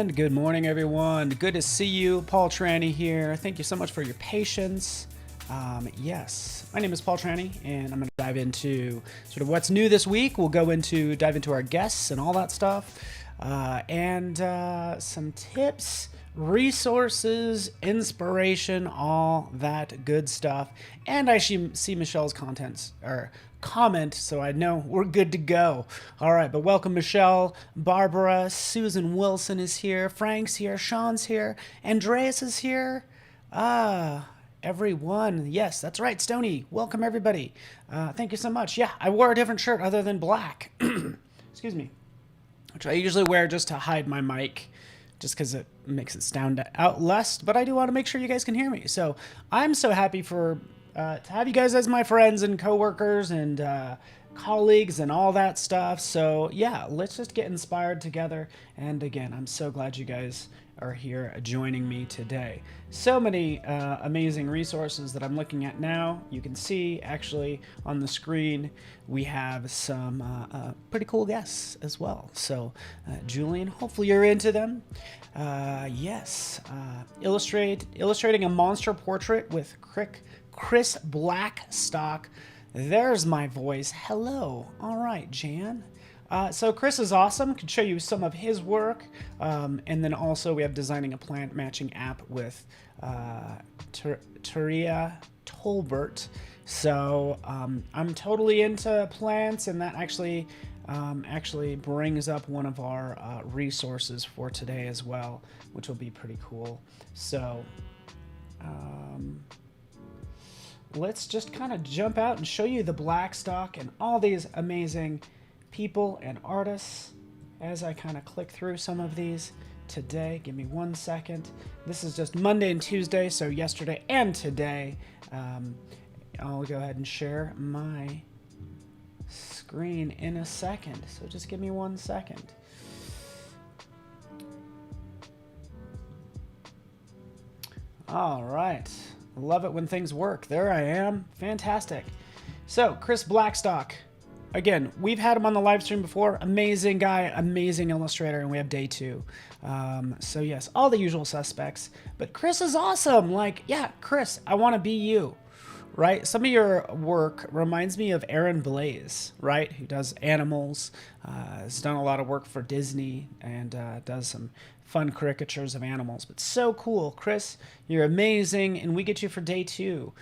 And good morning, everyone. Good to see you. Paul Trani here. Thank you so much for your patience. Yes, my name is Paul Trani, and I'm going to dive into sort of what's new this week. We'll dive into our guests and all that stuff, and some tips, resources, inspiration, all that good stuff. And I see Michelle's comment, so I know we're good to go. All right, but welcome, Michelle, Barbara, Susan Wilson is here, Frank's here, Sean's here, Andreas is here. Everyone. Yes, that's right, Stony. Welcome, everybody. Thank you so much. Yeah, I wore a different shirt other than black. Excuse me. Which I usually wear just to hide my mic, just because it makes it stand out less. But I do want to make sure you guys can hear me. So I'm so happy to have you guys as my friends and coworkers and colleagues and all that stuff. So yeah, let's just get inspired together. And again, I'm so glad you guys are here joining me today. So many amazing resources that I'm looking at now. You can see actually on the screen we have some pretty cool guests as well. So Julian, hopefully you're into them. Yes, illustrating a monster portrait with Chris Blackstock. There's my voice. Hello. All right, Jan. So Chris is awesome. Could show you some of his work. And then also we have designing a plant matching app with Taria Tolbert. So I'm totally into plants, and that actually brings up one of our resources for today as well, which will be pretty cool. So let's just kind of jump out and show you the Blackstock and all these amazing people and artists as I kind of click through some of these today. Give me 1 second. This is just Monday and Tuesday, so yesterday and today. I'll go ahead and share my screen in a second, so just give me 1 second. All right. Love it when things work. There I am. Fantastic. So, Chris Blackstock. Again, we've had him on the live stream before. Amazing guy, amazing illustrator, and we have day 2. So yes, all the usual suspects. But Chris is awesome. Like, yeah, Chris, I want to be you, right? Some of your work reminds me of Aaron Blaise, right? Who does animals, has done a lot of work for Disney, and does some fun caricatures of animals. But so cool. Chris, you're amazing, and we get you for day 2,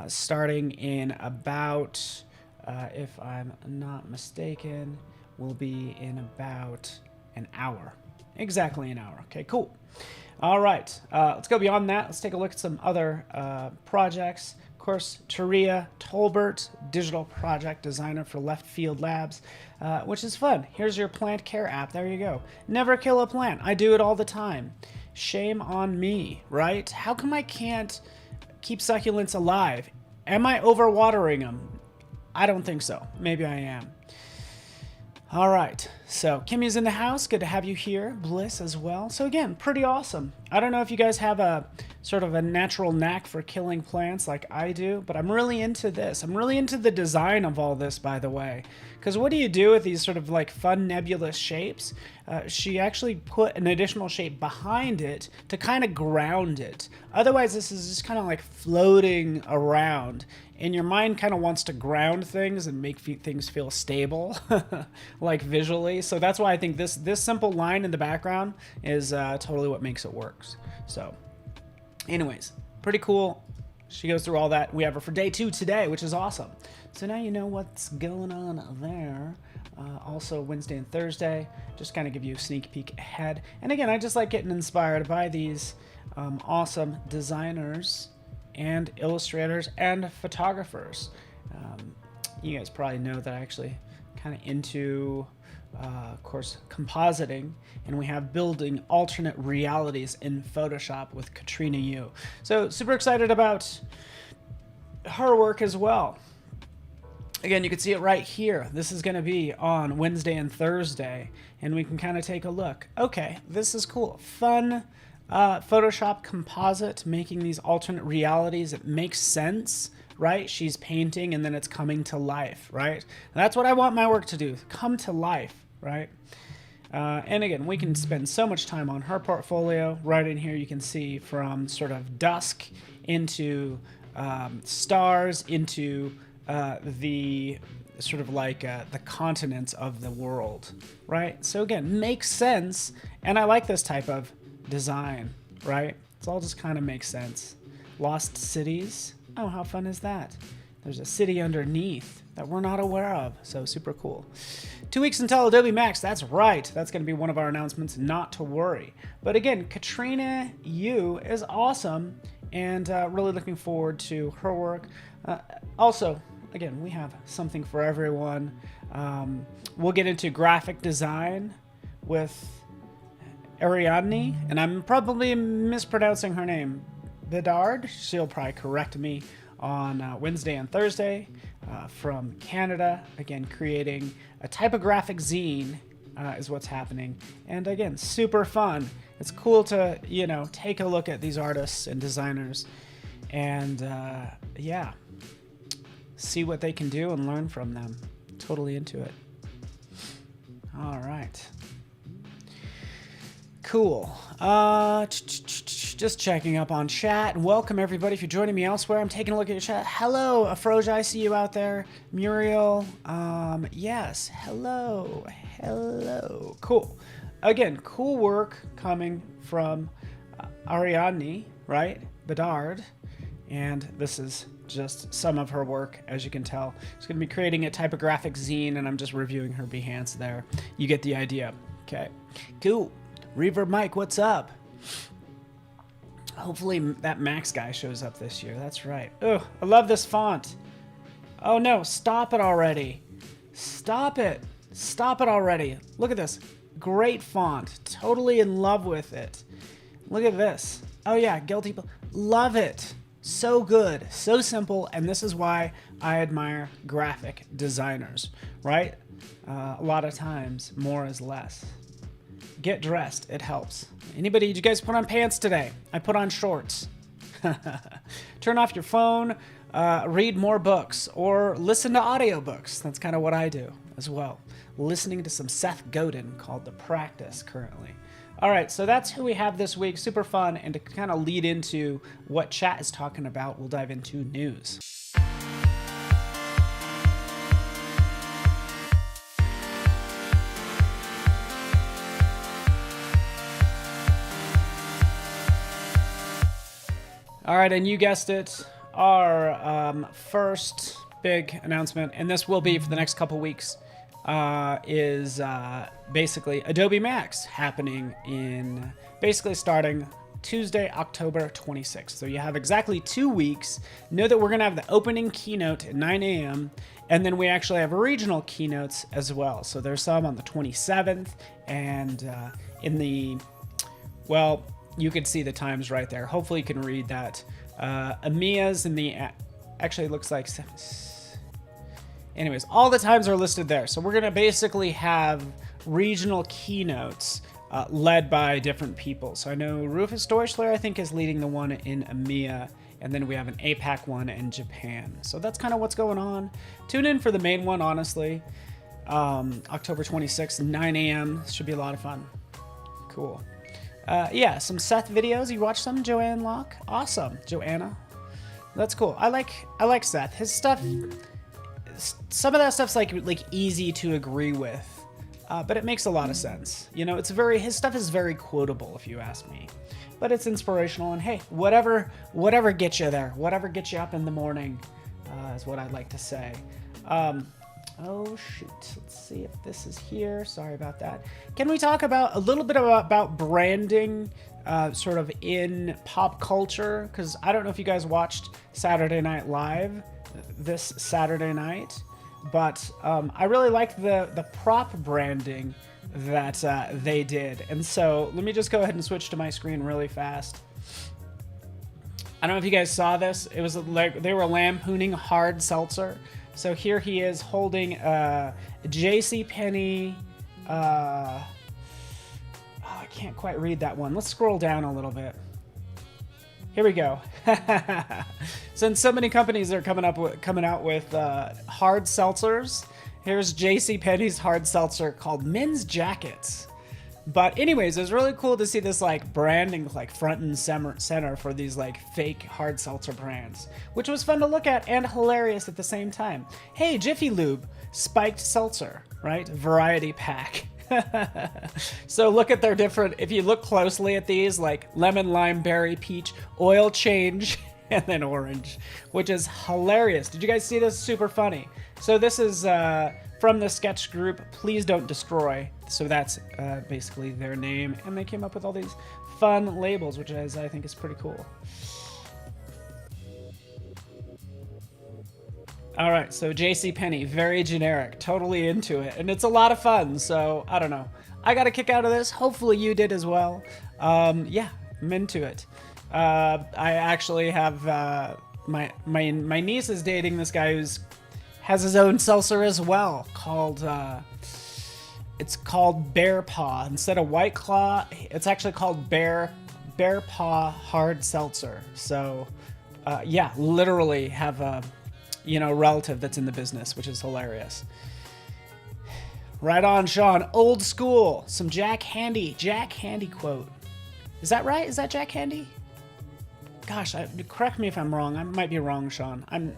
starting in about... if I'm not mistaken, will be in about an hour. Exactly an hour. Okay, cool. All right, let's go beyond that. Let's take a look at some other projects. Of course, Taria Tolbert, digital project designer for Left Field Labs, which is fun. Here's your plant care app. There you go. Never kill a plant. I do it all the time. Shame on me, right? How come I can't keep succulents alive? Am I overwatering them? I don't think so. Maybe I am. All right. So Kimmy's in the house. Good to have you here. Bliss as well. So again, pretty awesome. I don't know if you guys have a sort of a natural knack for killing plants like I do, but I'm really into this. I'm really into the design of all this, by the way. Because what do you do with these sort of like fun nebulous shapes? She actually put an additional shape behind it to kind of ground it. Otherwise, this is just kind of like floating around. And your mind kind of wants to ground things and make things feel stable, like visually. So that's why I think this simple line in the background is totally what makes it work. So anyways, pretty cool. She goes through all that. We have her for day 2 today, which is awesome. So now you know what's going on there. Also Wednesday and Thursday, just kind of give you a sneak peek ahead. And again, I just like getting inspired by these awesome designers and illustrators and photographers. You guys probably know that I actually kind of into, of course, compositing, and we have building alternate realities in Photoshop with Katrina Yu. So super excited about her work as well. Again, you can see it right here. This is going to be on Wednesday and Thursday, and we can kind of take a look. Okay, this is cool. Fun Photoshop composite, making these alternate realities. It makes sense, right? She's painting and then it's coming to life, right? That's what I want my work to do, come to life, right? And again, we can spend so much time on her portfolio. Right in here, you can see from sort of dusk into stars into the sort of like the continents of the world, right? So again, makes sense. And I like this type of design, right? It's all just kind of makes sense. Lost cities. Oh, how fun is that? There's a city underneath that we're not aware of. So super cool. 2 weeks until Adobe Max. That's right. That's going to be one of our announcements, not to worry. But again, Katrina Yu is awesome and really looking forward to her work. Also, again, we have something for everyone. We'll get into graphic design with Ariadne, and I'm probably mispronouncing her name. Bedard. She'll probably correct me on Wednesday and Thursday from Canada. Again, creating a typographic zine is what's happening. And again, super fun. It's cool to, you know, take a look at these artists and designers and yeah, see what they can do and learn from them. Totally into it. All right. Cool. Just checking up on chat. Welcome everybody. If you're joining me elsewhere, I'm taking a look at your chat. Hello, Afroja, I see you out there. Muriel, yes. Hello. Cool. Again, cool work coming from Ariadne, right? Bedard. And this is just some of her work, as you can tell. She's going to be creating a typographic zine, and I'm just reviewing her Behance there. You get the idea. Okay. Cool. Reverb Mike, what's up? Hopefully that Max guy shows up this year. That's right. Ugh, I love this font. Oh no, stop it already. Stop it. Stop it already. Look at this. Great font. Totally in love with it. Look at this. Oh yeah, Guilty. Love it. So good. So simple. And this is why I admire graphic designers, right? A lot of times, more is less. Get dressed. It helps. Anybody, did you guys put on pants today? I put on shorts. Turn off your phone, read more books, or listen to audiobooks. That's kind of what I do as well. Listening to some Seth Godin called The Practice currently. All right, so that's who we have this week. Super fun. And to kind of lead into what chat is talking about, we'll dive into news. All right, and you guessed it, our first big announcement, and this will be for the next couple weeks, is basically Adobe Max happening in basically starting Tuesday, October 26th. So you have exactly 2 weeks. Know that we're going to have the opening keynote at 9 a.m., and then we actually have regional keynotes as well. So there's some on the 27th, and in the, well, you can see the times right there. Hopefully you can read that. EMEA's in the, actually it looks like, anyways, all the times are listed there. So we're gonna basically have regional keynotes led by different people. So I know Rufus Deutschler, I think, is leading the one in EMEA, and then we have an APAC one in Japan. So that's kind of what's going on. Tune in for the main one, honestly. October 26th, 9 a.m. Should be a lot of fun. Cool. Yeah, some Seth videos. You watch some? Joanne Locke? Awesome. Joanna. That's cool. I like Seth. His stuff, some of that stuff's like easy to agree with, but it makes a lot of sense. You know, his stuff is very quotable, if you ask me. But it's inspirational, and hey, whatever gets you there, whatever gets you up in the morning, is what I'd like to say. Oh shoot, let's see if this is here. Sorry about that. Can we talk about a little bit about branding sort of in pop culture? Because I don't know if you guys watched Saturday Night Live this Saturday night, but I really liked the prop branding that they did. And so let me just go ahead and switch to my screen really fast. I don't know if you guys saw this. It was like they were lampooning hard seltzer. So here he is holding a JCPenney. Oh, I can't quite read that one. Let's scroll down a little bit. Here we go. Since so many companies are coming out with hard seltzers, here's JCPenney's hard seltzer called Men's Jackets. But anyways, it was really cool to see this like branding like front and center for these like fake hard seltzer brands, which was fun to look at and hilarious at the same time. Hey, Jiffy Lube, spiked seltzer, right? Variety pack. So look at their different, if you look closely at these, like lemon, lime, berry, peach, oil change, and then orange, which is hilarious. Did you guys see this? Super funny. So this is from the sketch group, Please Don't Destroy. So that's basically their name. And they came up with all these fun labels, which I think is pretty cool. All right, so JCPenney, very generic, totally into it. And it's a lot of fun, so I don't know. I got a kick out of this. Hopefully you did as well. Yeah, I'm into it. I actually have, my niece is dating this guy who's has his own seltzer as well, called, it's called Bear Paw. Instead of White Claw, it's actually called Bear Paw Hard Seltzer. So, yeah, literally have a, relative that's in the business, which is hilarious. Right on, Sean. Old school. Some Jack Handy quote. Is that right? Is that Jack Handy? Gosh, correct me if I'm wrong. I might be wrong, Sean. I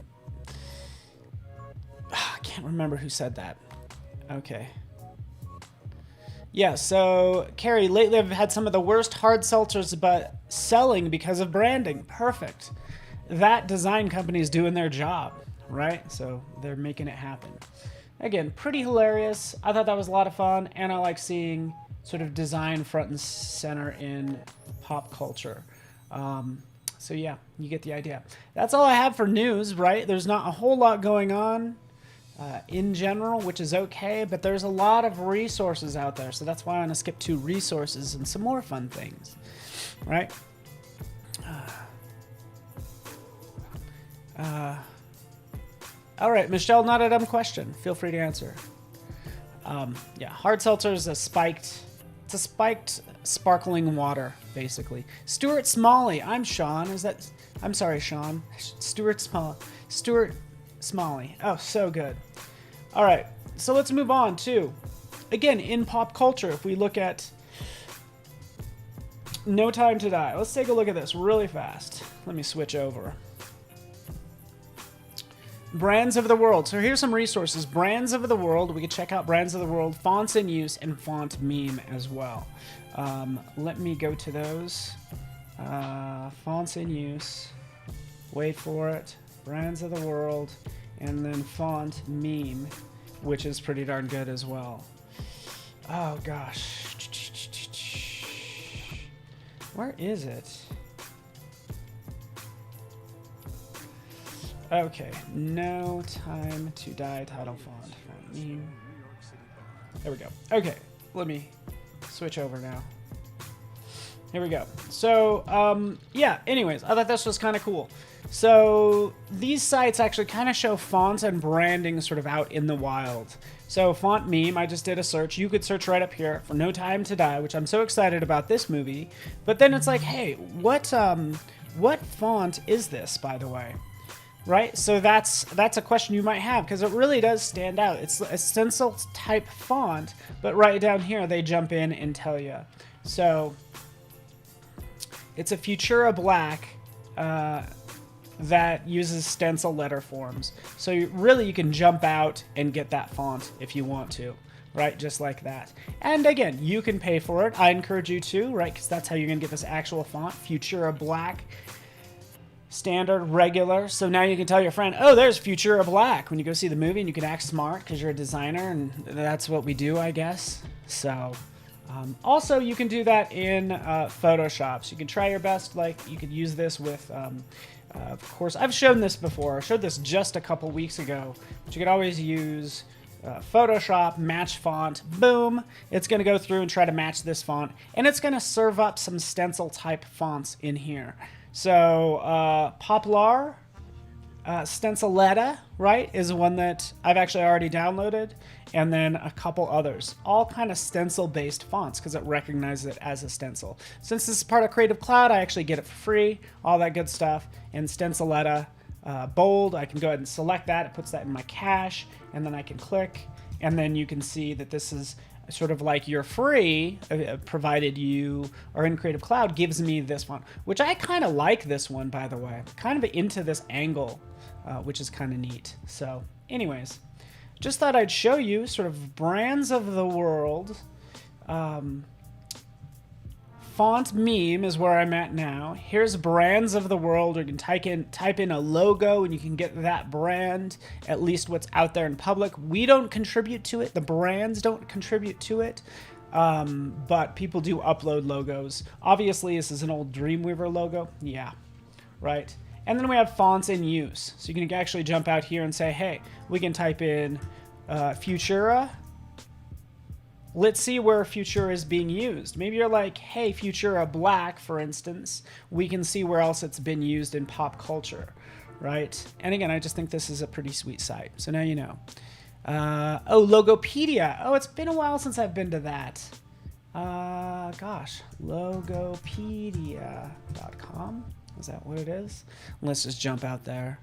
can't remember who said that. Okay. Yeah, so, Carrie, lately I've had some of the worst hard seltzers, but selling because of branding. Perfect. That design company is doing their job, right? So they're making it happen. Again, pretty hilarious. I thought that was a lot of fun, and I like seeing sort of design front and center in pop culture. So yeah, you get the idea. That's all I have for news, right? There's not a whole lot going on in general, which is okay, but there's a lot of resources out there, so that's why I'm gonna skip to resources and some more fun things, right? All right, Michelle, not a dumb question. Feel free to answer. Yeah, hard seltzer is it's a spiked sparkling water, basically. Stuart Smalley, I'm Sean. I'm sorry, Sean. Stuart Smalley. Oh, so good. All right, so let's move on to, again, in pop culture, if we look at No Time to Die. Let's take a look at this really fast. Let me switch over. Brands of the World. So here's some resources. Brands of the World. We can check out Brands of the World, fonts in use, and font meme as well. Let me go to those. Fonts in use. Wait for it. Brands of the World. And then font meme, which is pretty darn good as well. Oh, gosh. Where is it? Okay, No Time to Die title font. Meme. There we go. Okay, let me switch over now. Here we go. So, yeah, anyways, I thought this was kind of cool. So, these sites actually kind of show fonts and branding sort of out in the wild. So, font meme, I just did a search. You could search right up here for No Time to Die, which I'm so excited about this movie. But then it's like, hey, what font is this, by the way? Right? So that's a question you might have, because it really does stand out. It's a stencil type font, but right down here they jump in and tell you. So it's a Futura Black that uses stencil letter forms. So you can jump out and get that font if you want to, right? Just like that. And again, you can pay for it. I encourage you to, right? Because that's how you're going to get this actual font, Futura Black. Standard, regular. So now you can tell your friend, oh, there's Futura Black when you go see the movie, and you can act smart because you're a designer, and that's what we do, I guess. So also you can do that in Photoshop. So you can try your best. Like you could use this with, of course, I've shown this before. I showed this just a couple weeks ago, but you could always use Photoshop, match font, boom. It's going to go through and try to match this font, and it's going to serve up some stencil type fonts in here. So, Poplar, Stenciletta, right, is one that I've actually already downloaded, and then a couple others. All kind of stencil-based fonts, because it recognizes it as a stencil. Since this is part of Creative Cloud, I actually get it for free, all that good stuff. And Stenciletta, bold, I can go ahead and select that. It puts that in my cache, and then I can click, and then you can see that this is sort of like you're free, provided you are in Creative Cloud, gives me this font, which I kind of like this one, by the way. Kind of into this angle, which is kind of neat. So anyways, just thought I'd show you sort of brands of the world. Font meme is where I'm at now. Here's brands of the world. You can type in a logo and you can get that brand, at least what's out there in public. We don't contribute to it. The brands don't contribute to it. But people do upload logos. Obviously, this is an old Dreamweaver logo. Yeah, right. And then we have fonts in use. So you can actually jump out here and say, hey, we can type in Futura. Let's see where Futura is being used. Maybe you're like, hey, Futura Black, for instance. We can see where else it's been used in pop culture, right? And again, I just think this is a pretty sweet site. So now you know. Oh, Logopedia. Oh, it's been a while since I've been to that. Gosh, Logopedia.com. Is that what it is? Let's just jump out there.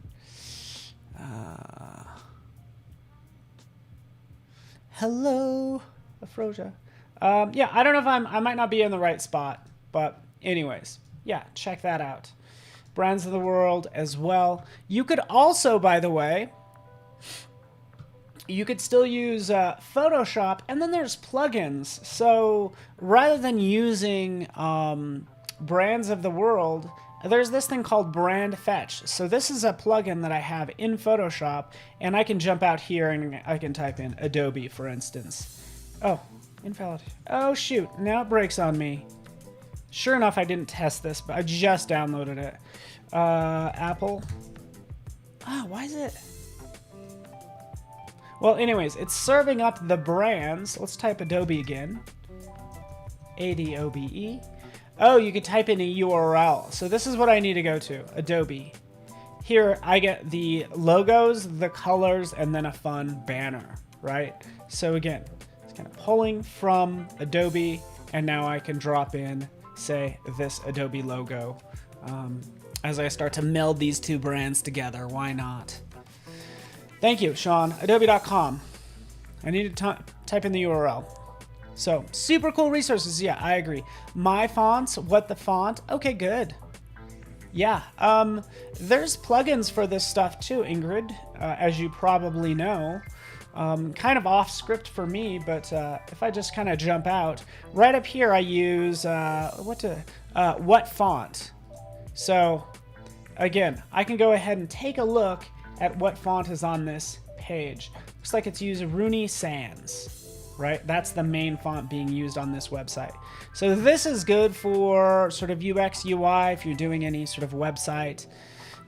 Hello, Afrosia. Yeah, I don't know if I might not be in the right spot, but anyways, yeah, check that out. Brands of the world as well. You could also, by the way, you could still use Photoshop, and then there's plugins. So rather than using brands of the world, there's this thing called Brandfetch. So this is a plugin that I have in Photoshop, and I can jump out here and I can type in Adobe, for instance. Oh, invalid. Oh, shoot. Now it breaks on me. Sure enough, I didn't test this, but I just downloaded it. Apple. Ah, why is it? Well, anyways, it's serving up the brands. Let's type Adobe again. Adobe. Oh, you could type in a URL. So this is what I need to go to, Adobe. Here, I get the logos, the colors, and then a fun banner, right? So again, it's kind of pulling from Adobe, and now I can drop in, say, this Adobe logo. As I start to meld these two brands together, why not? Thank you, Sean. Adobe.com. I need to type in the URL. So, super cool resources. Yeah, I agree. My fonts, what the font? Okay, good. Yeah, there's plugins for this stuff too, Ingrid, as you probably know. Kind of off script for me, but if I just kind of jump out, right up here I use, what font? So, again, I can go ahead and take a look at what font is on this page. Looks like it's used Rooney Sans. Right? That's the main font being used on this website. So this is good for sort of UX, UI, if you're doing any sort of website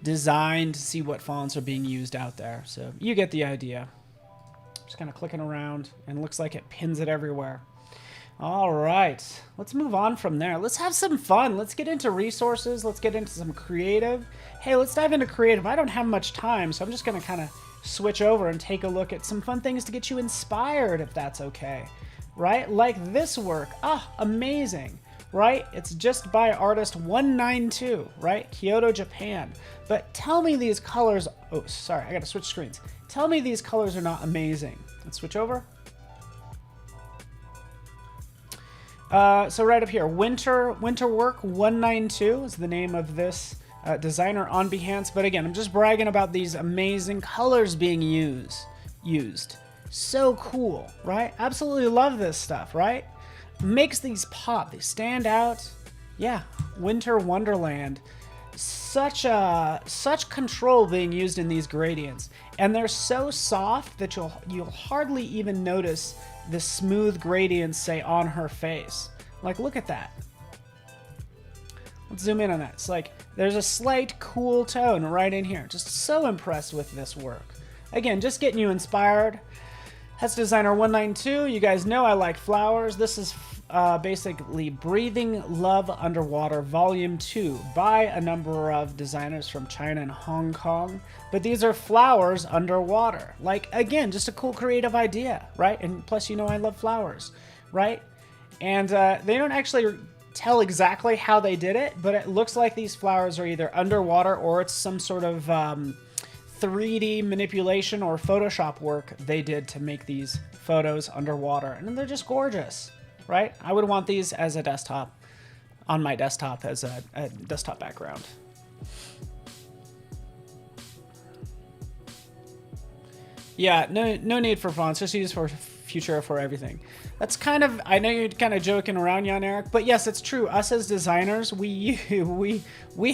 design to see what fonts are being used out there. So you get the idea. Just kind of clicking around and it looks like it pins it everywhere. All right, let's move on from there. Let's have some fun. Let's get into resources. Let's get into some creative. Hey, let's dive into creative. I don't have much time, so I'm just gonna kind of switch over and take a look at some fun things to get you inspired, if that's okay, right? Like this work, amazing, right? It's just by artist 192, right? Kyoto, Japan. But tell me these colors, oh, sorry, I gotta switch screens. Tell me these colors are not amazing. Let's switch over. So right up here, Winter Work 192 is the name of this designer on Behance. But again, I'm just bragging about these amazing colors being used. So cool, right? Absolutely love this stuff, right? Makes these pop, they stand out. Yeah, Winter Wonderland. Such control being used in these gradients, and they're so soft that you'll hardly even notice the smooth gradients, say, on her face. Like, look at that. Let's zoom in on that. It's like there's a slight cool tone right in here. Just so impressed with this work. Again, just getting you inspired. That's designer 192. You guys know I like flowers. This is basically Breathing Love Underwater Volume 2 by a number of designers from China and Hong Kong. But these are flowers underwater. Like, again, just a cool creative idea, right? And plus, you know I love flowers, right? And they don't actually tell exactly how they did it, but it looks like these flowers are either underwater or it's some sort of 3D manipulation or Photoshop work they did to make these photos underwater. And they're just gorgeous, right? I would want these as a desktop, on my desktop as a desktop background. Yeah, no need for fonts, just use for Futura for everything. That's kind of, I know you're kind of joking around, Jan Eric, but yes, it's true. Us as designers, we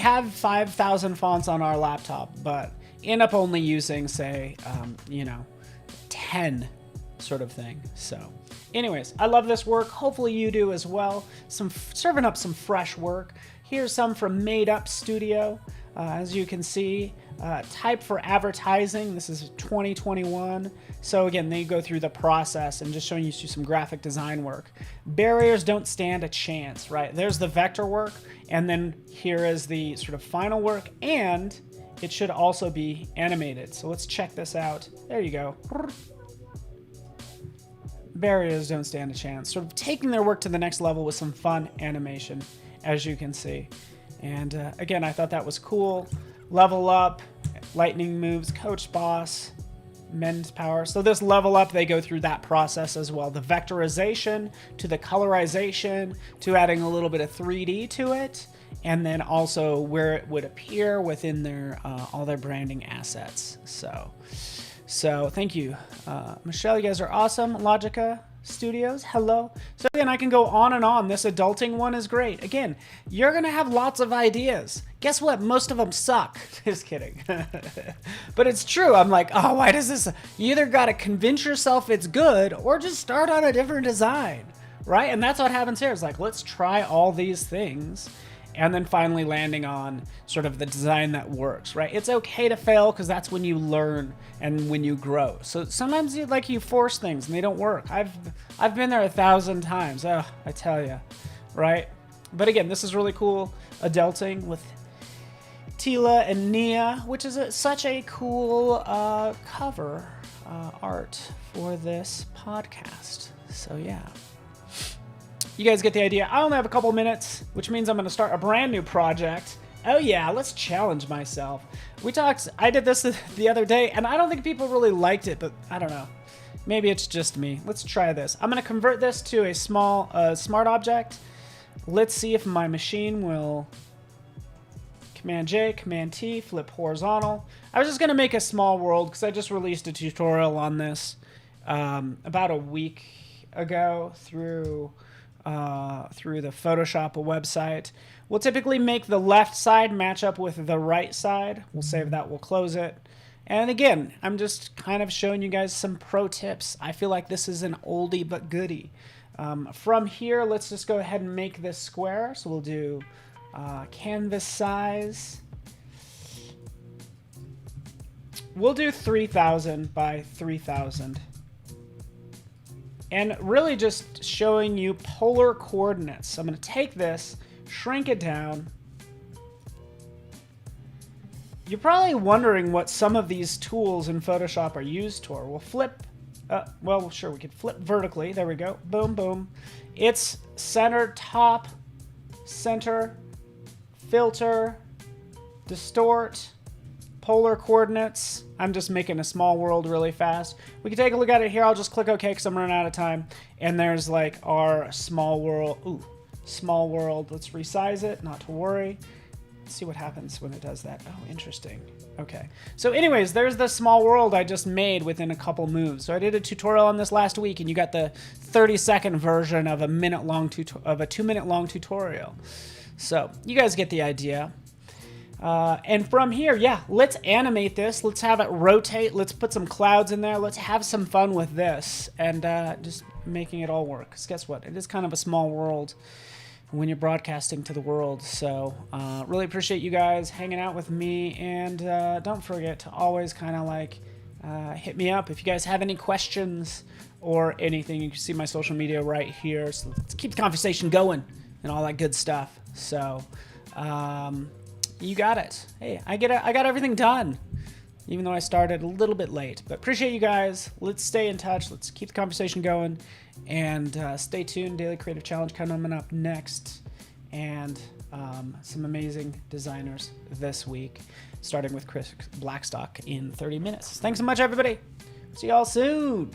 have 5,000 fonts on our laptop, but end up only using, say, 10 sort of thing. So anyways, I love this work. Hopefully you do as well. Serving up some fresh work. Here's some from Made Up Studio. As you can see, type for advertising. This is 2021. So again, they go through the process and just showing you some graphic design work. Barriers don't stand a chance, right? There's the vector work, and then here is the sort of final work, and it should also be animated. So let's check this out. There you go. Barriers don't stand a chance. Sort of taking their work to the next level with some fun animation, as you can see. And again, I thought that was cool. Level up, lightning moves, coach boss, men's power. So this level up, they go through that process as well. The vectorization to the colorization to adding a little bit of 3D to it. And then also where it would appear within their all their branding assets. So thank you. Michelle, you guys are awesome. Logica Studios, hello. So again, I can go on and on. This adulting one is great. Again, you're gonna have lots of ideas. Guess what? Most of them suck. Just kidding. But it's true. I'm like, oh, why does this? You either gotta convince yourself it's good or just start on a different design, right? And that's what happens here. It's like, let's try all these things, and then finally landing on sort of the design that works, right? It's okay to fail because that's when you learn and when you grow. So sometimes you force things and they don't work. I've been there 1,000 times. Oh, I tell you, right? But again, this is really cool. Adulting with Tila and Nia, which is such a cool cover art for this podcast. So yeah. You guys get the idea. I only have a couple minutes, which means I'm going to start a brand new project. Oh yeah, let's challenge myself. I did this the other day, and I don't think people really liked it, but I don't know. Maybe it's just me. Let's try this. I'm going to convert this to a small smart object. Let's see if my machine will Command J, Command T, flip horizontal. I was just going to make a small world because I just released a tutorial on this about a week ago through the Photoshop website. We'll typically make the left side match up with the right side. We'll save that, we'll close it. And again, I'm just kind of showing you guys some pro tips. I feel like this is an oldie but goodie. From here, let's just go ahead and make this square. So we'll do canvas size. We'll do 3,000 by 3,000. And really just showing you polar coordinates. So I'm going to take this, shrink it down. You're probably wondering what some of these tools in Photoshop are used for. We'll flip, well, sure, we could flip vertically. There we go. Boom, boom. It's center, top, center, filter, distort, polar coordinates. I'm just making a small world really fast. We can take a look at it here. I'll just click OK because I'm running out of time. And there's like our small world. Ooh, small world. Let's resize it, not to worry. Let's see what happens when it does that. Oh, interesting. Okay. So anyways, there's the small world I just made within a couple moves. So I did a tutorial on this last week, and you got the 30-second version of a 2-minute long tutorial. So you guys get the idea. And from here, yeah, let's animate this. Let's have it rotate. Let's put some clouds in there. Let's have some fun with this and just making it all work. Because guess what? It is kind of a small world when you're broadcasting to the world. So really appreciate you guys hanging out with me. And don't forget to always kind of like hit me up if you guys have any questions or anything. You can see my social media right here. So let's keep the conversation going and all that good stuff. So you got it. Hey, I got everything done, even though I started a little bit late. But appreciate you guys. Let's stay in touch. Let's keep the conversation going. And stay tuned. Daily Creative Challenge coming up next. And some amazing designers this week, starting with Chris Blackstock in 30 minutes. Thanks so much, everybody. See y'all soon.